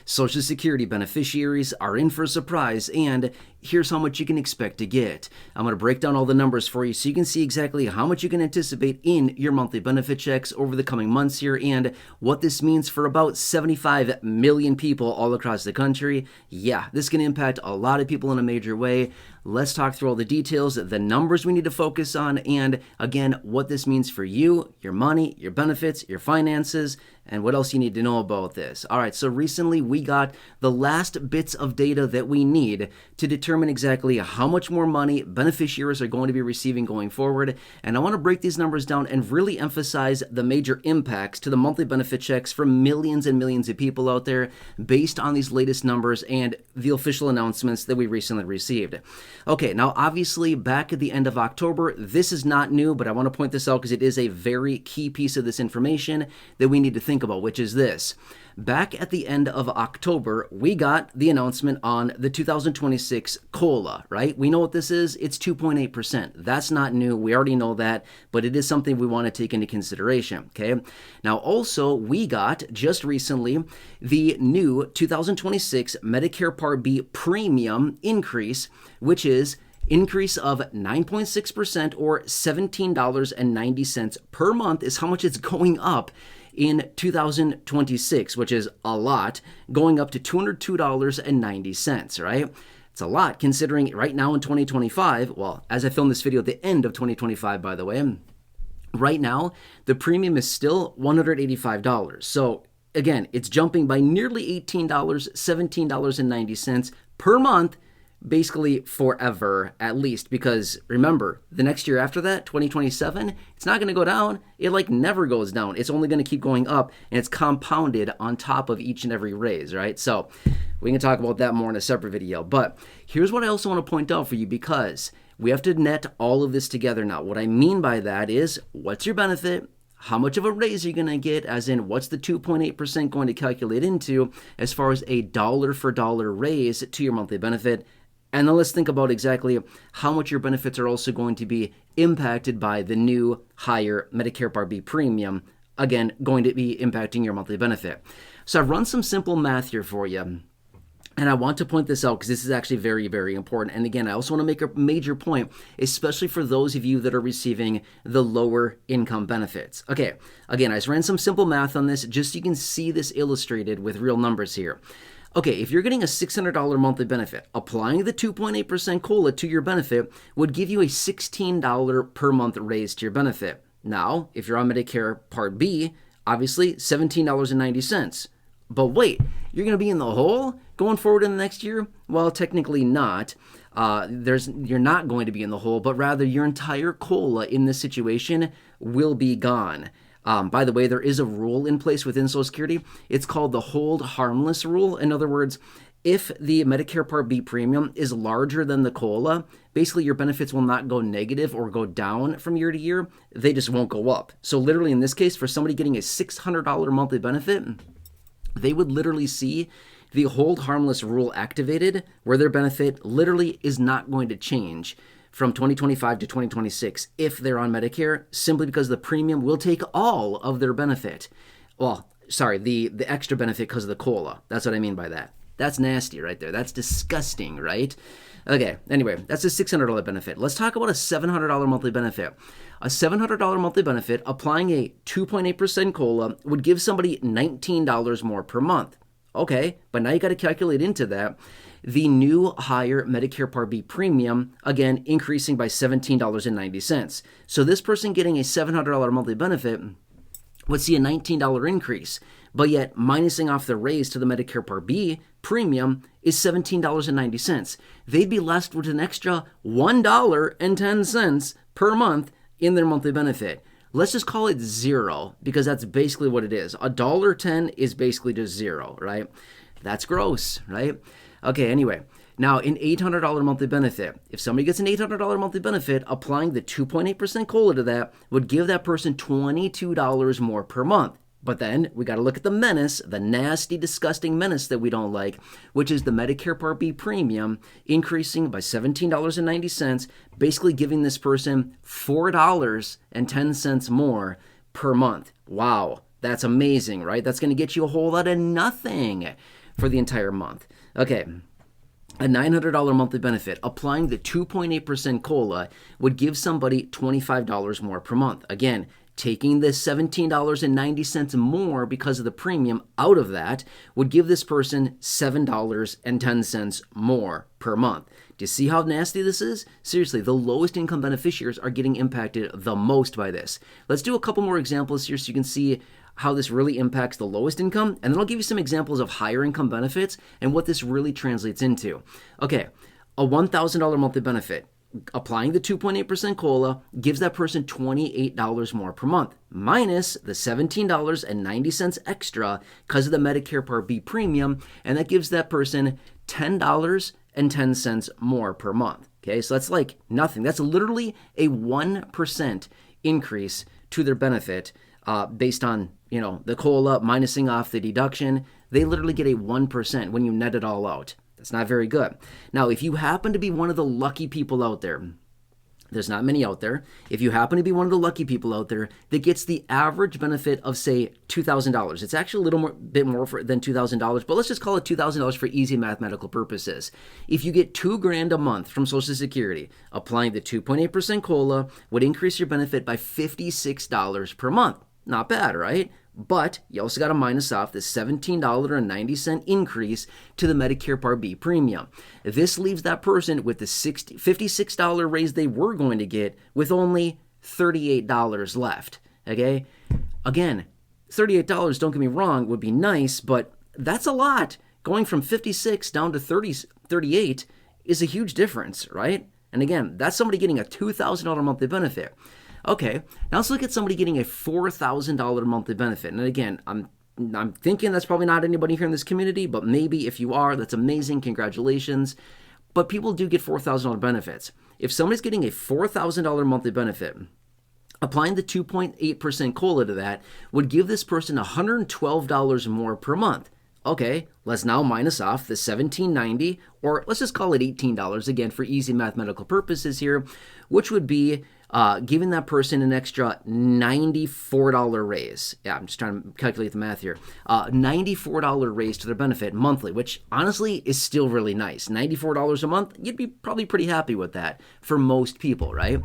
Social Security beneficiaries are in for a surprise, and here's how much you can expect to get. I'm going to break down all the numbers for you so you can see exactly how much you can anticipate in your monthly benefit checks over the coming months here and what this means for about 75 million people all across the country. Yeah, this can impact a lot of people in a major way. Let's talk through all the details, the numbers we need to focus on, and again, what this means for you, your money, your benefits, your finances, and what else you need to know about this. All right, so recently we got the last bits of data that we need to determine exactly how much more money beneficiaries are going to be receiving going forward. And I want to break these numbers down and really emphasize the major impacts to the monthly benefit checks for millions and millions of people out there based on these latest numbers and the official announcements that we recently received. Okay, now obviously back at the end of October, this is not new, but I want to point this out because it is a very key piece of this information that we need to think about, which is this. Back at the end of October, we got the announcement on the 2026 COLA, right? We know what this is. It's 2.8%. That's not new. We already know that, but it is something we want to take into consideration, okay? Now, also, we got just recently the new 2026 Medicare Part B premium increase, which is increase of 9.6% or $17.90 per month is how much it's going up in 2026, which is a lot, going up to $202.90, right? It's a lot considering right now in 2025, well, as I filmed this video at the end of 2025, by the way, right now, the premium is still $185. So again, it's jumping by nearly $18, $17.90 per month, basically forever at least, because remember, the next year after that, 2027, it's not going to go down. It like never goes down. It's only going to keep going up, and it's compounded on top of each and every raise, right? So we can talk about that more in a separate video. But here's what I also want to point out for you, because we have to net all of this together now. What I mean by that is, what's your benefit? How much of a raise are you going to get, as in what's the 2.8% going to calculate into as far as a dollar for dollar raise to your monthly benefit? And then let's think about exactly how much your benefits are also going to be impacted by the new higher Medicare Part B premium, again, going to be impacting your monthly benefit. So I've run some simple math here for you. And I want to point this out because this is actually very, very important. And again, I also want to make a major point, especially for those of you that are receiving the lower income benefits. Okay, again, I just ran some simple math on this just so you can see this illustrated with real numbers here. Okay, if you're getting a $600 monthly benefit, applying the 2.8% COLA to your benefit would give you a $16 per month raise to your benefit. Now, if you're on Medicare Part B, obviously $17.90. But wait, you're going to be in the hole going forward in the next year? Well, technically not. You're not going to be in the hole, but rather your entire COLA in this situation will be gone. By the way, there is a rule in place within Social Security. It's called the hold harmless rule. In other words, if the Medicare Part B premium is larger than the COLA, basically your benefits will not go negative or go down from year to year. They just won't go up. So literally in this case, for somebody getting a $600 monthly benefit, they would literally see the hold harmless rule activated, where their benefit literally is not going to change from 2025 to 2026 if they're on Medicare, simply because the premium will take all of their benefit. Well, sorry, the extra benefit because of the COLA. That's what I mean by that. That's nasty right there. That's disgusting, right? Okay, anyway, that's a $600 benefit. Let's talk about a $700 monthly benefit. A $700 monthly benefit, applying a 2.8% COLA, would give somebody $19 more per month. Okay, but now you got to calculate into that the new higher Medicare Part B premium, again, increasing by $17.90. So this person getting a $700 monthly benefit would see a $19 increase, but yet minusing off the raise to the Medicare Part B premium is $17.90. They'd be left with an extra $1.10 per month in their monthly benefit. Let's just call it zero, because that's basically what it is. $1.10 is basically just zero, right? That's gross, right? Okay, anyway, now an $800 monthly benefit. If somebody gets an $800 monthly benefit, applying the 2.8% COLA to that would give that person $22 more per month. But then we got to look at the menace, the nasty, disgusting menace that we don't like, which is the Medicare Part B premium increasing by $17.90, basically giving this person $4.10 more per month. Wow, that's amazing, right? That's going to get you a whole lot of nothing. for the entire month. Okay. A $900 monthly benefit, applying the 2.8% COLA would give somebody $25 more per month. Again, taking the $17.90 more because of the premium out of that would give this person $7.10 more per month. Do you see how nasty this is? Seriously, the lowest income beneficiaries are getting impacted the most by this. Let's do a couple more examples here so you can see how this really impacts the lowest income, and then I'll give you some examples of higher income benefits and what this really translates into. Okay, a $1,000 monthly benefit, applying the 2.8% COLA, gives that person $28 more per month, minus the $17.90 extra because of the Medicare Part B premium, and that gives that person $10.10 more per month. Okay, so that's like nothing. That's literally a 1% increase to their benefit based on, the COLA minusing off the deduction. They literally get a 1% when you net it all out. That's not very good. Now, if you happen to be one of the lucky people out there, there's not many out there. If you happen to be one of the lucky people out there that gets the average benefit of, say, $2,000, it's actually a little bit more than $2,000, but let's just call it $2,000 for easy mathematical purposes. If you get $2,000 a month from Social Security, applying the 2.8% COLA would increase your benefit by $56 per month. Not bad, right? But you also got to minus off the $17.90 increase to the Medicare Part B premium. This leaves that person with the $56 raise they were going to get with only $38 left. Okay? Again, $38, don't get me wrong, would be nice, but that's a lot. Going from 56 down to 38 is a huge difference, right? And again, that's somebody getting a $2,000 monthly benefit. Okay, now let's look at somebody getting a $4,000 monthly benefit. And again, I'm thinking that's probably not anybody here in this community, but maybe if you are, that's amazing, congratulations. But people do get $4,000 benefits. If somebody's getting a $4,000 monthly benefit, applying the 2.8% COLA to that would give this person $112 more per month. Okay, let's now minus off the $17.90, or let's just call it $18 again for easy mathematical purposes here, which would be giving that person an extra $94 raise. Yeah, I'm just trying to calculate the math here. $94 raise to their benefit monthly, which honestly is still really nice. $94 a month, you'd be probably pretty happy with that for most people, right?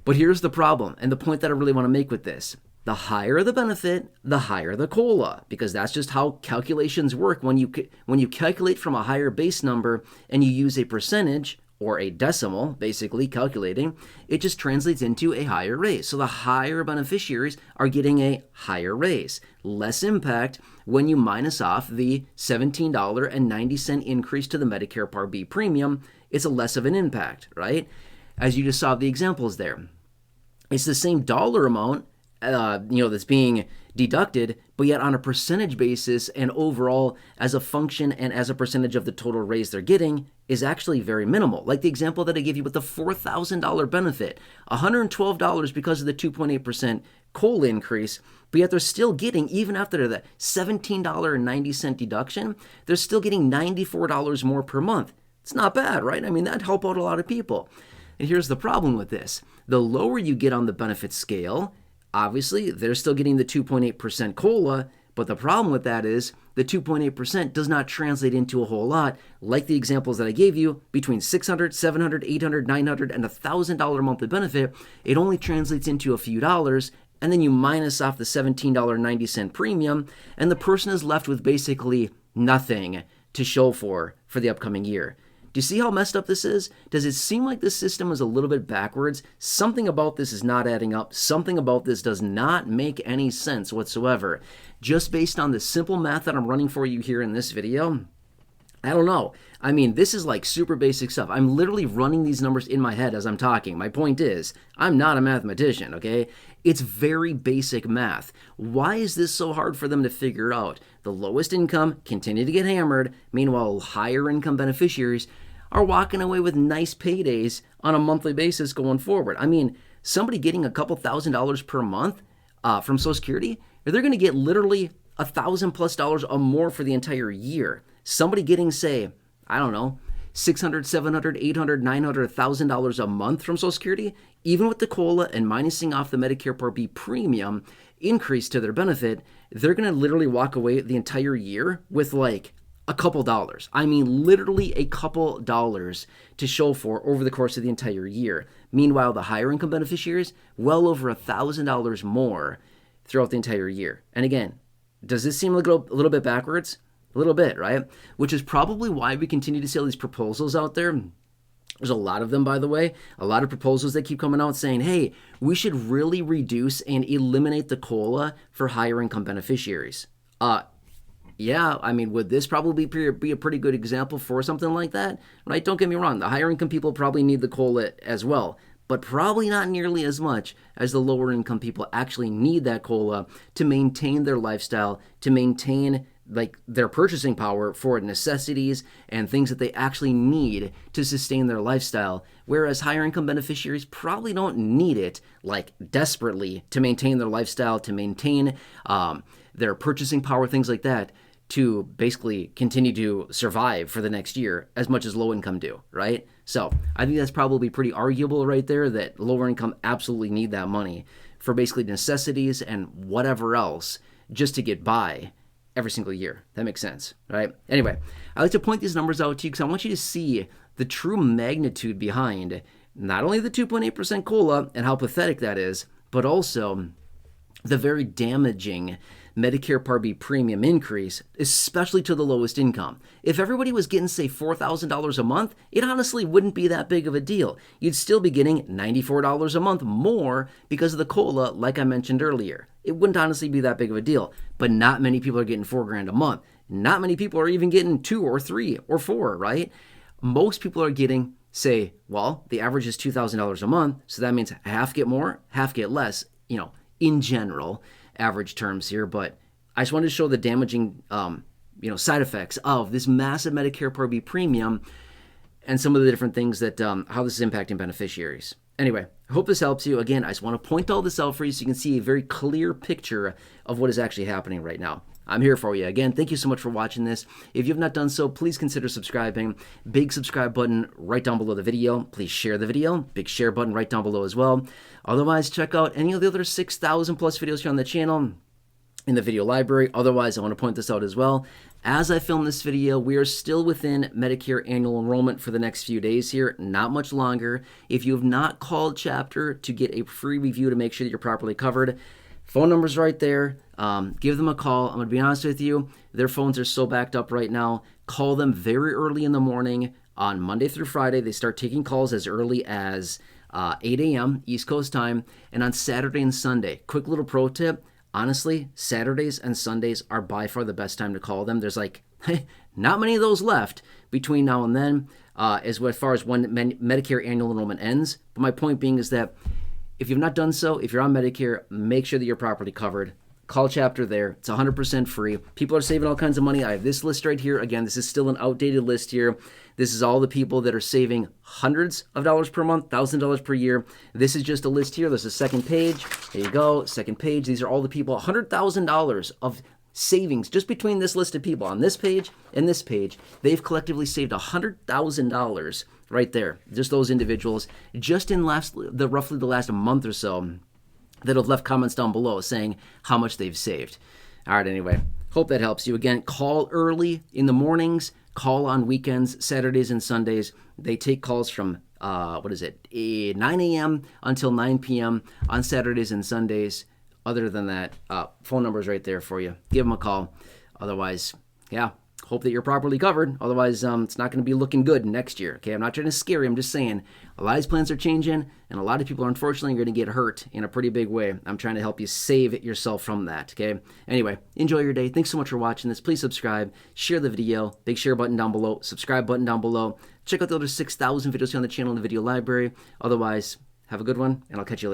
But here's the problem, and the point that I really want to make with this. The higher the benefit, the higher the COLA, because that's just how calculations work. When you calculate from a higher base number and you use a percentage, or a decimal, basically calculating, it just translates into a higher raise. So the higher beneficiaries are getting a higher raise. Less impact when you minus off the $17.90 increase to the Medicare Part B premium. It's a less of an impact, right? As you just saw the examples there. It's the same dollar amount, that's being deducted, but yet on a percentage basis and overall as a function and as a percentage of the total raise they're getting is actually very minimal. Like the example that I gave you with the $4,000 benefit, $112 because of the 2.8% COLA increase, but yet they're still getting, even after the $17.90 deduction, they're still getting $94 more per month. It's not bad, right? I mean, that'd help out a lot of people. And here's the problem with this. The lower you get on the benefit scale, obviously, they're still getting the 2.8% COLA, but the problem with that is the 2.8% does not translate into a whole lot, like the examples that I gave you, between $600, $700, $800, $900, and $1,000 monthly benefit. It only translates into a few dollars, and then you minus off the $17.90 premium, and the person is left with basically nothing to show for the upcoming year. Do you see how messed up this is? Does it seem like this system is a little bit backwards? Something about this is not adding up. Something about this does not make any sense whatsoever. Just based on the simple math that I'm running for you here in this video, I don't know. I mean, this is like super basic stuff. I'm literally running these numbers in my head as I'm talking. My point is, I'm not a mathematician, okay? It's very basic math. Why is this so hard for them to figure out? The lowest income continue to get hammered. Meanwhile, higher income beneficiaries are walking away with nice paydays on a monthly basis going forward. I mean, somebody getting a couple $1,000s per month from Social Security, they're going to get literally $1,000+ or more for the entire year. Somebody getting, say, I don't know, $600, $700, $800, $900, $1,000 a month from Social Security, even with the COLA and minusing off the Medicare Part B premium increase to their benefit, they're going to literally walk away the entire year with like a couple dollars. I mean, literally a couple dollars to show for over the course of the entire year. Meanwhile, the higher income beneficiaries, well over $1,000 more throughout the entire year. And again, does this seem like a little bit backwards? A little bit, right? Which is probably why we continue to see all these proposals out there. There's a lot of them, by the way, a lot of proposals that keep coming out saying, hey, we should really reduce and eliminate the COLA for higher income beneficiaries. Yeah, I mean, would this probably be a pretty good example for something like that? Right? Don't get me wrong. The higher income people probably need the COLA as well, but probably not nearly as much as the lower income people actually need that COLA to maintain their lifestyle, to maintain like their purchasing power for necessities and things that they actually need to sustain their lifestyle, whereas higher income beneficiaries probably don't need it like desperately to maintain their lifestyle, to maintain their purchasing power, things like that, to basically continue to survive for the next year as much as low income do, right? So I think that's probably pretty arguable right there, that lower income absolutely need that money for basically necessities and whatever else just to get by every single year. That makes sense, right? Anyway, I like to point these numbers out to you because I want you to see the true magnitude behind not only the 2.8% COLA and how pathetic that is, but also the very damaging Medicare Part B premium increase, especially to the lowest income. If everybody was getting, say, $4,000 a month, it honestly wouldn't be that big of a deal. You'd still be getting $94 a month more because of the COLA, like I mentioned earlier. It wouldn't honestly be that big of a deal, but not many people are getting $4,000 a month. Not many people are even getting 2 or 3 or 4, right? Most people are getting, say, well, the average is $2,000 a month, so that means half get more, half get less, in general, average terms here, but I just wanted to show the damaging, side effects of this massive Medicare Part B premium and some of the different things that, how this is impacting beneficiaries. Anyway, I hope this helps you. Again, I just want to point all this out for you so you can see a very clear picture of what is actually happening right now. I'm here for you. Again, thank you so much for watching this. If you have not done so, please consider subscribing. Big subscribe button right down below the video. Please share the video. Big share button right down below as well. Otherwise, check out any of the other 6,000 plus videos here on the channel in the video library. Otherwise, I want to point this out as well. As I film this video, we are still within Medicare Annual Enrollment for the next few days here, not much longer. If you have not called Chapter to get a free review to make sure that you're properly covered, phone number's right there. Give them a call. I'm going to be honest with you. Their phones are so backed up right now. Call them very early in the morning on Monday through Friday. They start taking calls as early as 8 a.m. East Coast time. And on Saturday and Sunday, quick little pro tip. Honestly, Saturdays and Sundays are by far the best time to call them. There's like not many of those left between now and then as far as when Medicare Annual Enrollment ends. But my point being is that if you've not done so, if you're on Medicare, make sure that you're properly covered. Call Chapter there. It's 100% free. People are saving all kinds of money. I have this list right here. Again, this is still an outdated list here. This is all the people that are saving hundreds of dollars per month, $1,000 per year. This is just a list here. There's a second page. There you go. Second page. These are all the people, $100,000 of savings just between this list of people on this page and this page. They've collectively saved $100,000 right there. Just those individuals, just in roughly the last month or so, that have left comments down below saying how much they've saved. All right, anyway, hope that helps you. Again, call early in the mornings, call on weekends, Saturdays and Sundays. They take calls from, 9 a.m. until 9 p.m. on Saturdays and Sundays. Other than that, phone number's right there for you. Give them a call. Otherwise, yeah, hope that you're properly covered. Otherwise, it's not going to be looking good next year. Okay, I'm not trying to scare you. I'm just saying a lot of these plans are changing, and a lot of people are unfortunately going to get hurt in a pretty big way. I'm trying to help you save yourself from that. Okay. Anyway, enjoy your day. Thanks so much for watching this. Please subscribe, share the video. Big share button down below. Subscribe button down below. Check out the other 6,000 videos here on the channel in the video library. Otherwise, have a good one, and I'll catch you later.